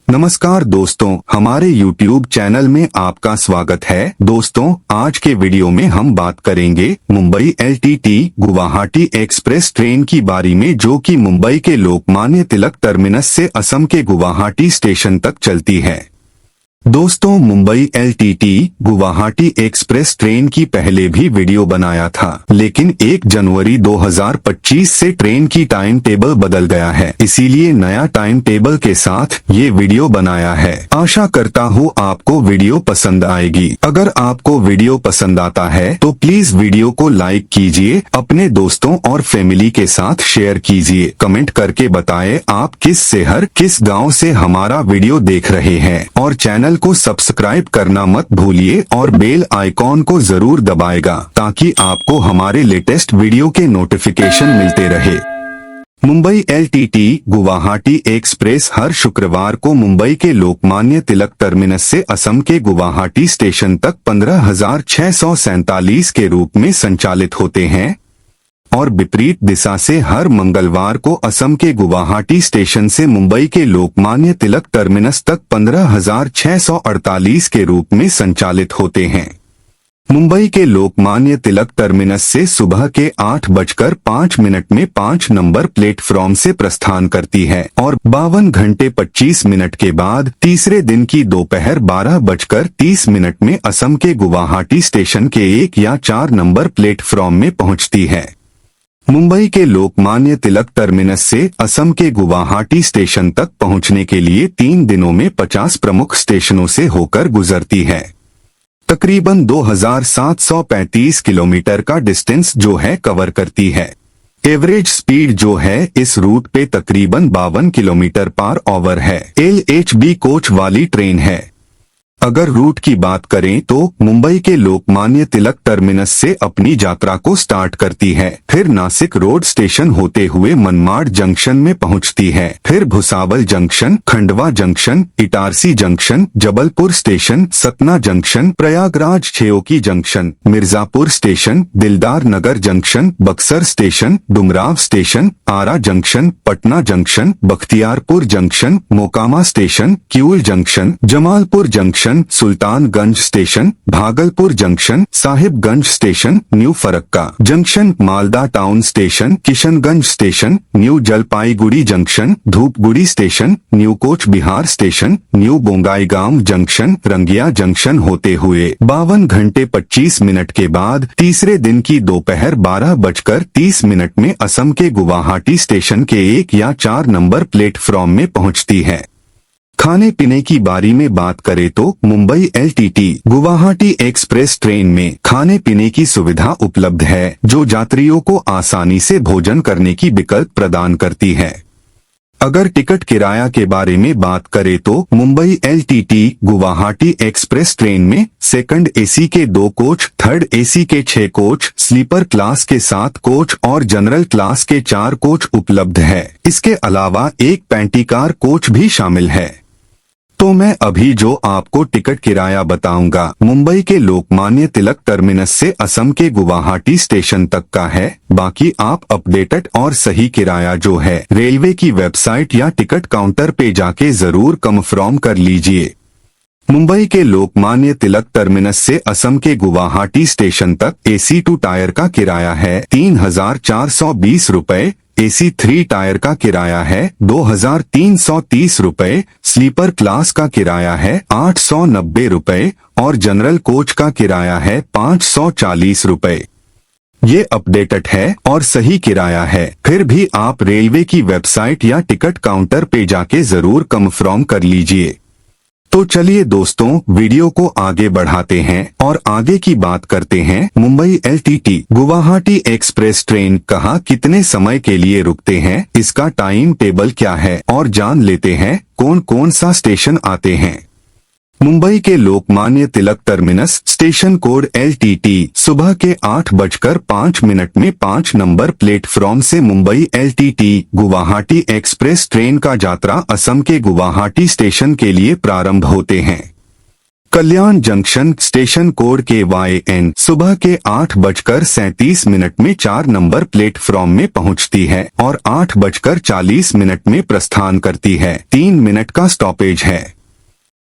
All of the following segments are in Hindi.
नमस्कार दोस्तों, हमारे YouTube चैनल में आपका स्वागत है। दोस्तों, आज के वीडियो में हम बात करेंगे Mumbai LTT Guwahati express train की बारे में, जो कि मुंबई के लोकमान्य तिलक टर्मिनस से असम के गुवाहाटी स्टेशन तक चलती है। दोस्तों, Mumbai LTT Guwahati express train की पहले भी वीडियो बनाया था, लेकिन 1 जनवरी 2025 से ट्रेन की टाइम टेबल बदल गया है, इसीलिए नया टाइम टेबल के साथ ये वीडियो बनाया है। आशा करता हूँ आपको वीडियो पसंद आएगी। अगर आपको वीडियो पसंद आता है तो प्लीज वीडियो को लाइक कीजिए, अपने दोस्तों और फैमिली के साथ शेयर कीजिए। कमेंट करके बताएं आप किस शहर किस गाँव से हमारा वीडियो देख रहे हैं, और चैनल को सब्सक्राइब करना मत भूलिए और बेल आइकॉन को जरूर दबाएगा, ताकि आपको हमारे लेटेस्ट वीडियो के नोटिफिकेशन मिलते रहे। Mumbai LTT Guwahati express her शुक्रवार को मुंबई के लोकमान्य तिलक टर्मिनस से असम के गुवाहाटी स्टेशन तक 15,647 के रूप में संचालित होते हैं, और विपरीत दिशा से हर मंगलवार को असम के गुवाहाटी स्टेशन से मुंबई के लोकमान्य तिलक टर्मिनस तक 15,648 के रूप में संचालित होते हैं। मुंबई के लोकमान्य तिलक टर्मिनस से सुबह के 8:05 में 5 नंबर प्लेटफॉर्म से प्रस्थान करती है, और 52 घंटे 25 मिनट के बाद तीसरे दिन की दोपहर 12:30 में असम के गुवाहाटी स्टेशन के 1 या 4 नंबर प्लेटफॉर्म में पहुंचती है। मुंबई के लोकमान्य तिलक टर्मिनस से असम के गुवाहाटी स्टेशन तक पहुंचने के लिए 3 दिनों में 50 प्रमुख स्टेशनों से होकर गुजरती है। तकरीबन 2,735 किलोमीटर का डिस्टेंस जो है कवर करती है। एवरेज स्पीड जो है इस रूट पे तकरीबन 52 किलोमीटर पर आवर है। LHB कोच वाली ट्रेन है। अगर रूट की बात करें तो मुंबई के लोकमान्य तिलक टर्मिनस से अपनी यात्रा को स्टार्ट करती है, फिर नासिक रोड स्टेशन होते हुए मनमाड जंक्शन में पहुंचती है, फिर Bhusawal junction, Khandwa junction, Itarsi junction, Jabalpur station, Satna junction, Prayagraj Chheoki junction, Mirzapur station, Dildar Nagar junction, Buxar station, Dumraon station, Ara junction, Patna junction, Bakhtiyarpur junction, Mokama station, Kiul junction, Jamalpur junction, Sultanganj station, Bhagalpur junction, Sahibganj station, New Farakka junction, Malda Town station, Kishanganj station, New Jalpaiguri junction, Dhupguri station, New Cooch Behar station, New Bongaigaon junction, Rangiya junction होते हुए 52 घंटे 25 मिनट के बाद तीसरे दिन की दोपहर 12:30 में असम के गुवाहाटी स्टेशन के 1 या 4 नंबर प्लेटफॉर्म में पहुंचती है। खाने पीने की बारी में बात करें तो Mumbai LTT Guwahati express train में खाने पीने की सुविधा उपलब्ध है, जो यात्रियों को आसानी से भोजन करने की विकल्प प्रदान करती है। अगर टिकट किराया के बारे में बात करें तो Mumbai LTT Guwahati express train में सेकंड AC के 2 कोच, थर्ड AC के 6 कोच, स्लीपर क्लास के 7 कोच और जनरल क्लास के 4 कोच उपलब्ध है। इसके अलावा एक पैंटी कार कोच भी शामिल है। तो मैं अभी जो आपको टिकट किराया बताऊंगा मुंबई के लोकमान्य तिलक टर्मिनस से असम के गुवाहाटी स्टेशन तक का है। बाकी आप अपडेटेड और सही किराया जो है रेलवे की वेबसाइट या टिकट काउंटर पे जाके जरूर कंफर्म कर लीजिए। मुंबई के लोकमान्य तिलक टर्मिनस से असम के गुवाहाटी स्टेशन तक AC 2 टायर का किराया है 3,420 रुपए, AC 3 टायर का किराया है 2,330 रुपए, स्लीपर क्लास का किराया है 890 रुपए और जनरल कोच का किराया है 540 रुपए। ये अपडेटेड है और सही किराया है, फिर भी आप रेलवे की वेबसाइट या टिकट काउंटर पे जाके जरूर कंफर्म कर लीजिए। तो चलिए दोस्तों, वीडियो को आगे बढ़ाते हैं और आगे की बात करते हैं। Mumbai LTT Guwahati express train कहाँ कितने समय के लिए रुकते हैं, इसका टाइम टेबल क्या है, और जान लेते हैं कौन कौन सा स्टेशन आते हैं। मुंबई के Lokmanya Tilak terminus station code LTT सुबह के 8:05 में 5 नंबर प्लेटफॉर्म से Mumbai LTT Guwahati express train का यात्रा असम के गुवाहाटी स्टेशन के लिए प्रारंभ होते हैं। कल्याण जंक्शन स्टेशन कोड KYN सुबह के 8:37 में 4 नंबर प्लेटफॉर्म में पहुंचती है और 8:40 में प्रस्थान करती है। 3 मिनट का स्टॉपेज है।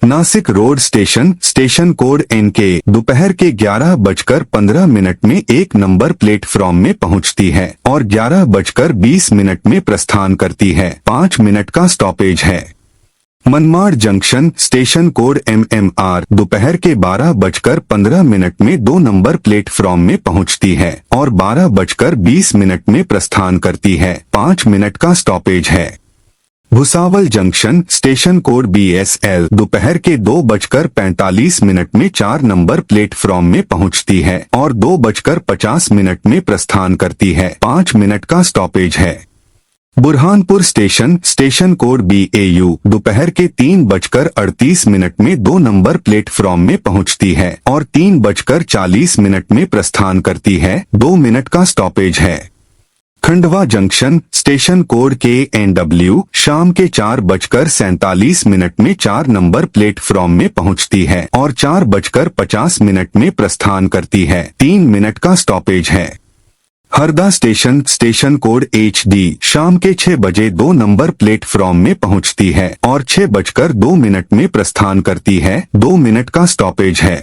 Nashik road station station code NK दोपहर के 11:15 में 1 नंबर प्लेटफॉर्म में पहुंचती है और 11:20 में प्रस्थान करती है। 5 मिनट का स्टॉपेज है। Manmad junction station code MMR दोपहर के 12:15 में 2 नंबर प्लेटफॉर्म में पहुंचती है और 12:20 में प्रस्थान करती है। 5 मिनट का स्टॉपेज है। Bhusawal junction station code BSL दोपहर के 2:45 में 4 नंबर प्लेटफॉर्म में पहुंचती है और 2:50 में प्रस्थान करती है। 5 मिनट का स्टॉपेज है। Burhanpur station station code BAU दोपहर के 3:38 में 2 नंबर प्लेटफॉर्म में पहुंचती है और 3:40 में प्रस्थान करती है। 2 मिनट का स्टॉपेज है। Khandwa junction station code KNW शाम के 4:47 में 4 नंबर प्लेटफॉर्म में पहुंचती है और 4:50 में प्रस्थान करती है। 3 मिनट का स्टॉपेज है। Harda station station code HD शाम के 6 बजे 2 नंबर प्लेटफॉर्म में पहुंचती है और 6:02 में प्रस्थान करती है। 2 मिनट का स्टॉपेज है।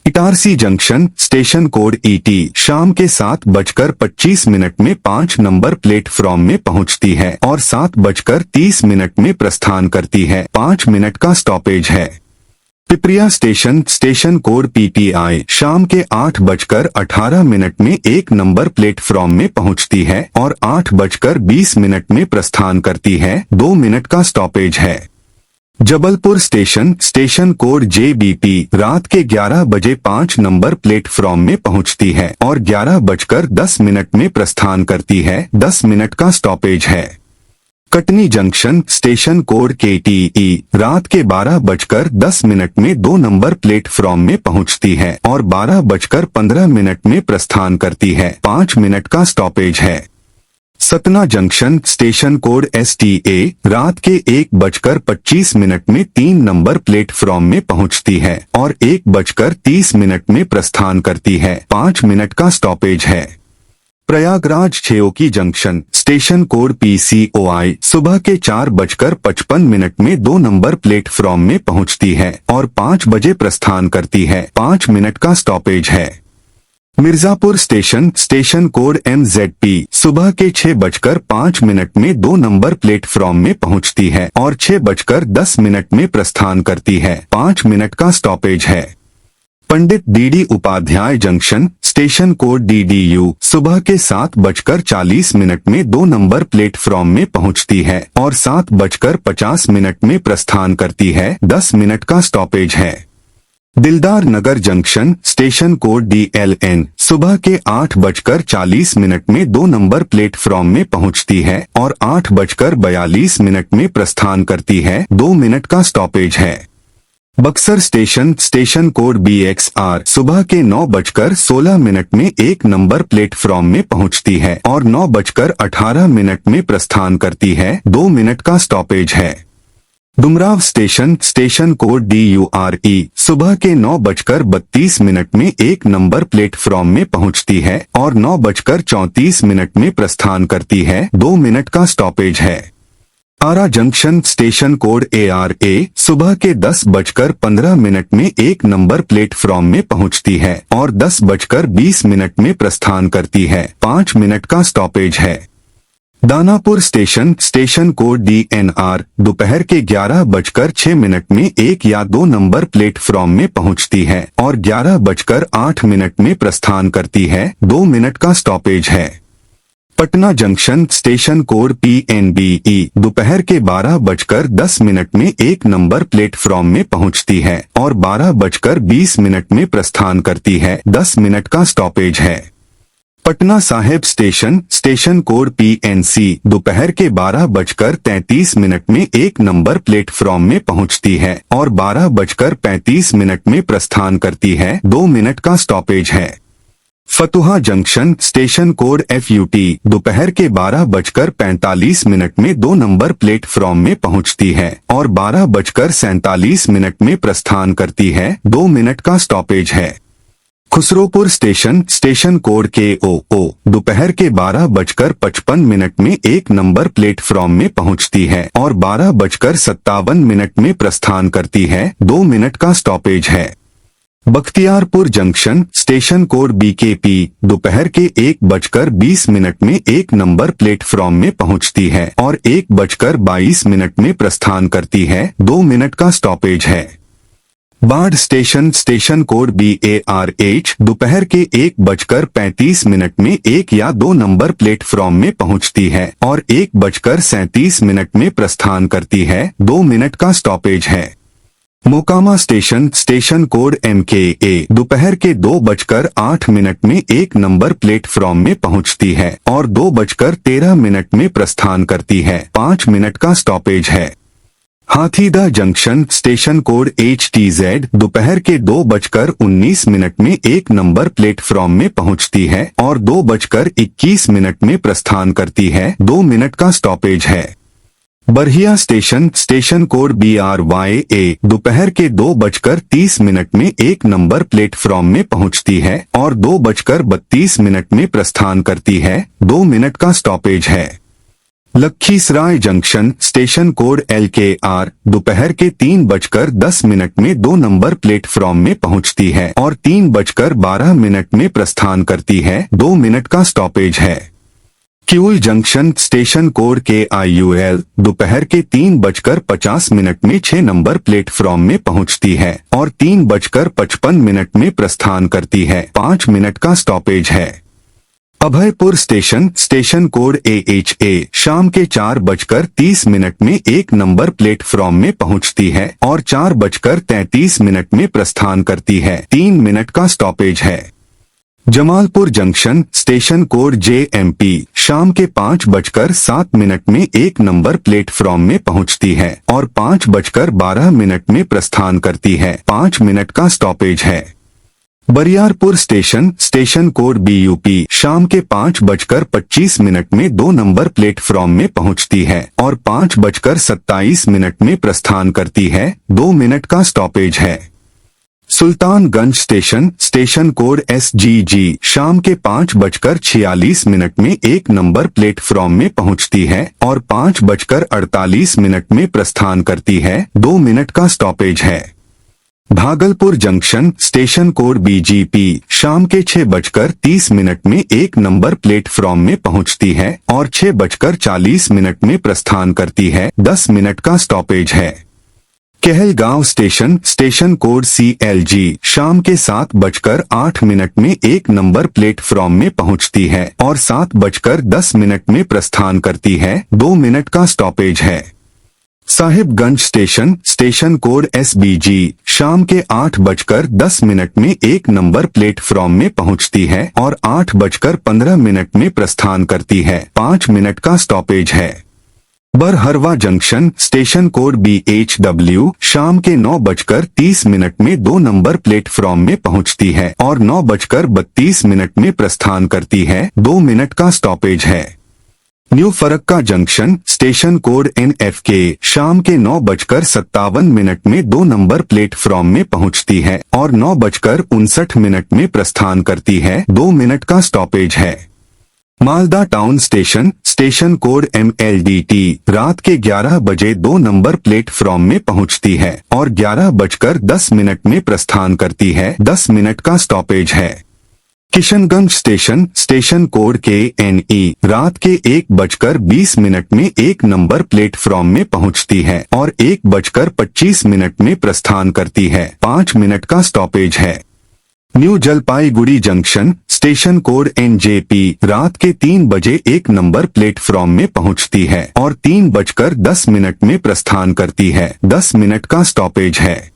Itarsi junction station code ET शाम के 7:25 में 5 नंबर प्लेटफॉर्म में पहुंचती है और 7:30 में प्रस्थान करती है। 5 मिनट का स्टॉपेज है। Pipariya station station code PPI शाम के 8:18 में 1 नंबर प्लेटफॉर्म में पहुंचती है और 8:20 में प्रस्थान करती है। 2 मिनट का स्टॉपेज है। Jabalpur station station code JBP रात के 11 बजे 5 नंबर प्लेटफॉर्म में पहुंचती है और 11:10 में प्रस्थान करती है। 10 मिनट का स्टॉपेज है। Katni junction station code KTE रात के 12:10 में 2 नंबर प्लेटफॉर्म में पहुंचती है और 12:15 में प्रस्थान करती है। 5 मिनट का स्टॉपेज है। Satna junction station code STA रात के 1:25 में 3 नंबर प्लेटफॉर्म में पहुंचती है और 1:30 में प्रस्थान करती है। 5 मिनट का स्टॉपेज है। Prayagraj Chheoki junction station code PCOI सुबह के 4:55 में 2 नंबर प्लेटफॉर्म में पहुंचती है और 5 बजे प्रस्थान करती है। 5 मिनट का स्टॉपेज है। Mirzapur station station code MZP सुबह के 6:05 में 2 नंबर प्लेटफॉर्म में पहुंचती है और 6:10 में प्रस्थान करती है। 5 मिनट का स्टॉपेज है। Pandit DD Upadhyay junction station code DDU सुबह के 7:40 में 2 नंबर प्लेटफॉर्म में पहुंचती है और 7:50 में प्रस्थान करती है। 10 मिनट का स्टॉपेज है। दिलदार Nagar junction station code DLN सुबह के 8:40 में 2 नंबर प्लेटफॉर्म में पहुंचती है और 8:42 में प्रस्थान करती है। 2 मिनट का स्टॉपेज है। Buxar station station code BXR सुबह के 9:16 में 1 नंबर प्लेटफॉर्म में पहुंचती है और 9:18 में प्रस्थान करती है। 2 मिनट का स्टॉपेज है। Dumraon station station code DURE सुबह के 9:32 में 1 नंबर प्लेटफॉर्म में पहुंचती है और 9:34 में प्रस्थान करती है। 2 मिनट का स्टॉपेज है। आरा जंक्शन स्टेशन कोड ARA सुबह के 10:15 में 1 नंबर प्लेटफॉर्म में पहुंचती है और 10:20 में प्रस्थान करती है। 5 मिनट का स्टॉपेज है। Danapur station station code DNR दोपहर के 11:06 में 1 या 2 नंबर प्लेटफॉर्म में पहुंचती है और 11:08 में प्रस्थान करती है। 2 मिनट का स्टॉपेज है। Patna junction station code PNBE दोपहर के 12:10 में 1 नंबर प्लेटफॉर्म में पहुंचती है और 12:20 में प्रस्थान करती है। 10 मिनट का स्टॉपेज है। Patna Sahib station station code PNC दोपहर के 12:33 में 1 नंबर प्लेटफॉर्म में पहुंचती है और 12:35 में प्रस्थान करती है। 2 मिनट का स्टॉपेज है। Fatuha junction station code FUT दोपहर के 12:45 में 2 नंबर प्लेटफॉर्म में पहुंचती है और 12:47 में प्रस्थान करती है। 2 मिनट का स्टॉपेज है। Khusropur station station code KOO दोपहर के 12:55 में 1 नंबर प्लेटफॉर्म में पहुंचती है और 12:57 में प्रस्थान करती है। 2 मिनट का स्टॉपेज है। Bakhtiyarpur junction station code BKP दोपहर के 1:20 में 1 नंबर प्लेटफॉर्म में पहुंचती है और 1:22 में प्रस्थान करती है। 2 मिनट का स्टॉपेज है। बाढ़ स्टेशन स्टेशन कोड BARH दोपहर के 1:35 में 1 या 2 नंबर प्लेटफॉर्म में पहुंचती है और 1:37 में प्रस्थान करती है। 2 मिनट का स्टॉपेज है। Mokama station station code MKA दोपहर के 2:08 में 1 नंबर प्लेटफॉर्म में पहुंचती है और 2:13 में प्रस्थान करती है। 5 मिनट का स्टॉपेज है। Hathidah junction station code HTZ दोपहर के 2:19 में 1 नंबर प्लेटफॉर्म में पहुंचती है और 2:21 में प्रस्थान करती है। 2 मिनट का स्टॉपेज है। Barahiya station station code BRYA दोपहर के 2:30 में 1 नंबर प्लेटफॉर्म में पहुंचती है और 2:32 में प्रस्थान करती है। 2 मिनट का स्टॉपेज है। Lakhisarai junction station code LKR दोपहर के 3:10 में 2 नंबर प्लेटफॉर्म में पहुंचती है और 3:12 में प्रस्थान करती है। 2 मिनट का स्टॉपेज है। Kiul junction station code KIUL दोपहर के 3:50 में 6 नंबर प्लेटफॉर्म में पहुंचती है और 3:55 में प्रस्थान करती है। 5 मिनट का स्टॉपेज है। Abhaypur station station code AHA शाम के 4:30 में 1 नंबर प्लेटफॉर्म में पहुंचती है और 4:33 में प्रस्थान करती है। 3 मिनट का स्टॉपेज है। Jamalpur junction station code JMP शाम के 5:07 में 1 नंबर प्लेटफॉर्म में पहुंचती है और 5:12 में प्रस्थान करती है। 5 मिनट का स्टॉपेज है। Bariyarpur station station code BUP शाम के 5:25 में 2 नंबर प्लेटफॉर्म में पहुंचती है और 5:27 में प्रस्थान करती है। 2 मिनट का स्टॉपेज है। Sultanganj station station code SGG शाम के 5:46 में 1 नंबर प्लेटफॉर्म में पहुंचती है और 5:48 में प्रस्थान करती है। 2 मिनट का स्टॉपेज है। Bhagalpur junction station code BGP शाम के 6:30 में 1 नंबर प्लेटफॉर्म में पहुंचती है और 6:40 में प्रस्थान करती है। 10 मिनट का स्टॉपेज है। Kahalgaon station station code CLG शाम के 7:08 में 1 नंबर प्लेटफॉर्म में पहुंचती है और 7:10 में प्रस्थान करती है। 2 मिनट का स्टॉपेज है। Sahibganj station station code SBG शाम के 8:10 में 1 नंबर प्लेटफॉर्म में पहुंचती है और 8:15 में प्रस्थान करती है। 5 मिनट का स्टॉपेज है। Barharwa junction station code BHW शाम के 9:30 में 2 नंबर प्लेटफॉर्म में पहुंचती है और 9:32 में प्रस्थान करती है। 2 मिनट का स्टॉपेज है। New Farakka junction station code NFK शाम के 9:57 में 2 नंबर प्लेटफॉर्म में पहुंचती है और 9:59 में प्रस्थान करती है। 2 मिनट का स्टॉपेज है। Malda Town station station code MLDT रात के 11 बजे 2 नंबर प्लेटफॉर्म में पहुंचती है और 11:10 में प्रस्थान करती है। 10 मिनट का स्टॉपेज है। Kishanganj station station code KNE रात के 1:20 में 1 नंबर प्लेटफॉर्म में पहुंचती है और 1:25 में प्रस्थान करती है। 5 मिनट का स्टॉपेज है। New Jalpaiguri junction station code NJP रात के 3 बजे 1 नंबर प्लेटफॉर्म में पहुंचती है और 3:10 में प्रस्थान करती है। 10 मिनट का स्टॉपेज है।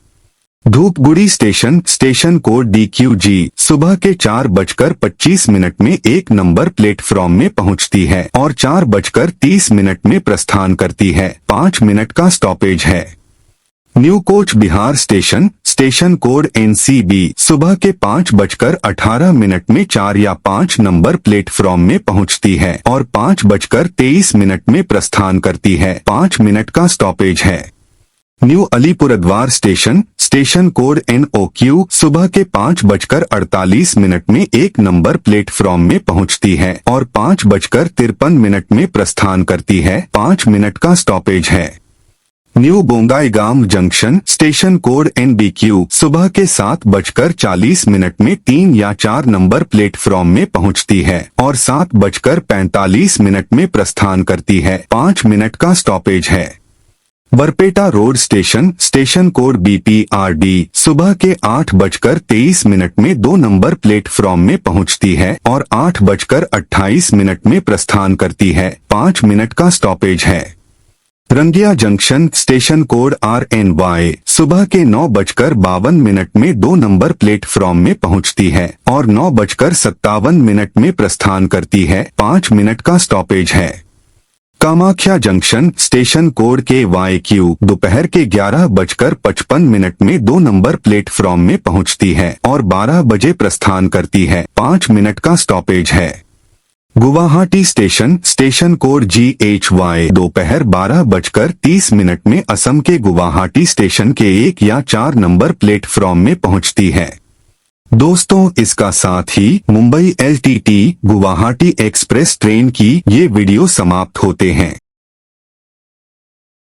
Dhupguri station station code DQG सुबह के 4:25 में 1 नंबर प्लेटफॉर्म में पहुंचती है और 4:30 में प्रस्थान करती है। 5 मिनट का स्टॉपेज है। New Cooch Behar station station code NCB सुबह के 5:18 में 4 या 5 नंबर प्लेटफॉर्म में पहुंचती है और 5:23 में प्रस्थान करती है। 5 मिनट का स्टॉपेज है। New Alipurduar station station code NOQ सुबह के 5:48 में 1 नंबर प्लेटफॉर्म में पहुंचती है और 5:53 में प्रस्थान करती है। 5 मिनट का स्टॉपेज है। New Bongaigaon junction station code NBQ सुबह के 7:40 में 3 या 4 नंबर प्लेटफॉर्म में पहुंचती है और 7:45 में प्रस्थान करती है। 5 मिनट का स्टॉपेज है। Barpeta road station station code BPRD सुबह के 8:23 में 2 नंबर प्लेटफॉर्म में पहुंचती है और 8:28 में प्रस्थान करती है। 5 मिनट का स्टॉपेज है। Rangia junction station code RNY सुबह के 9:52 में 2 नंबर प्लेटफॉर्म में पहुंचती है और 9:57 में प्रस्थान करती है। 5 मिनट का स्टॉपेज है। Kamakhya junction station code KYQ दोपहर के 11:55 में 2 नंबर प्लेटफॉर्म में पहुंचती है और 12 बजे प्रस्थान करती है। 5 मिनट का स्टॉपेज है। Guwahati station station code GHY दोपहर 12:30 में असम के गुवाहाटी स्टेशन के 1 या 4 नंबर प्लेटफॉर्म में पहुंचती है। दोस्तों, इसका साथ ही Mumbai LTT Guwahati express train की ये वीडियो समाप्त होते हैं।